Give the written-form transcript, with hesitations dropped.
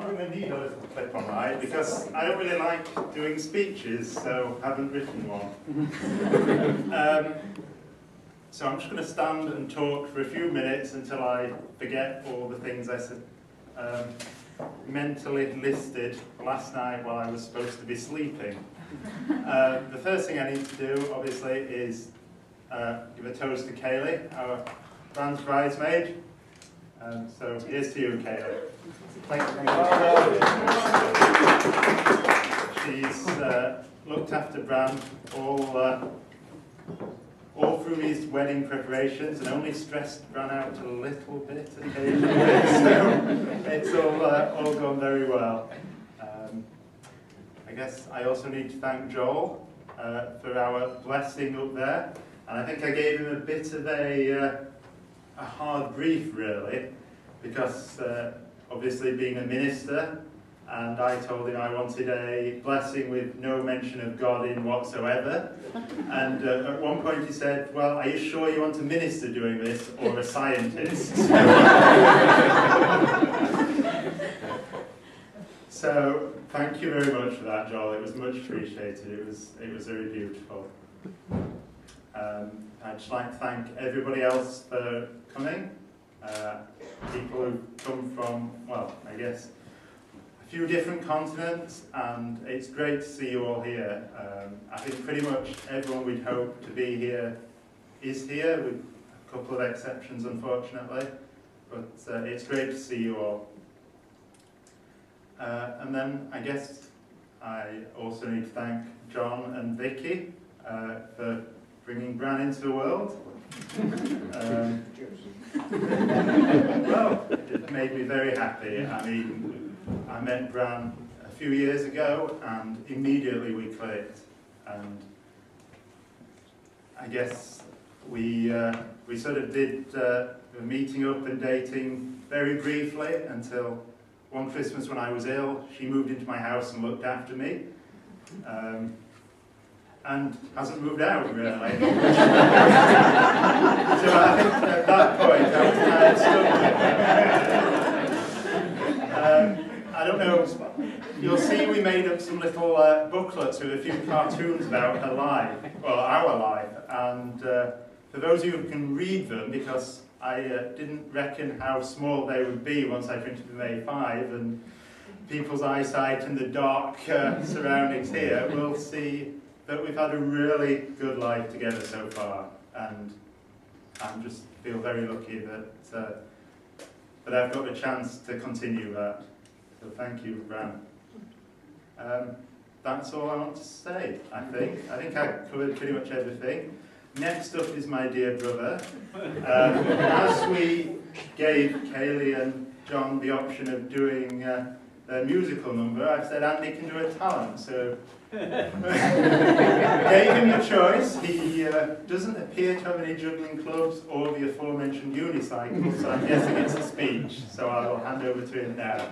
I'm going to need a little clip on mine because I don't really like doing speeches, so haven't written one. So I'm just going to stand and talk for a few minutes until I forget all the things I said, mentally listed last night while I was supposed to be sleeping. The first thing I need to do, obviously, is give a toast to Kaylee, our Bran's bridesmaid. So here's to you, Kaylee. Thank you. She's looked after Bran all through his wedding preparations and only stressed Bran out a little bit occasionally. So it's all gone very well. I guess I also need to thank Joel for our blessing up there. And I think I gave him a bit of a hard brief, really, because obviously being a minister, and I told him I wanted a blessing with no mention of God in whatsoever. And at one point he said, well, are you sure you want a minister doing this or a scientist? So thank you very much for that, Joel. It was much appreciated. It was very beautiful. I'd just like to thank everybody else for coming. People who come from, well, I guess, a few different continents, and it's great to see you all here. I think pretty much everyone we'd hoped to be here is here, with a couple of exceptions, unfortunately. But it's great to see you all. And then I guess I also need to thank John and Vicky for bringing Bran into the world. Well, it made me very happy. I mean, I met Bran a few years ago and immediately we clicked. And I guess we sort of did the meeting up and dating very briefly until one Christmas when I was ill. She moved into my house and looked after me. And hasn't moved out, really. So I think at that point, I had stuck with her. I don't know, you'll see we made up some little booklets with a few cartoons about her life, well, our life, and for those of you who can read them, because I didn't reckon how small they would be once I printed them A5, and people's eyesight in the dark surroundings here will see that we've had a really good life together so far, and I just feel very lucky that I've got the chance to continue that. So thank you, Bran. That's all I want to say, I think. I think I covered pretty much everything. Next up is my dear brother. As we gave Kaylee and John the option of doing a musical number, I've said Andy can do a talent, so gave him the choice. He doesn't appear to have any juggling clubs or the aforementioned unicycle, so I'm guessing it's a speech, so I'll hand over to him now.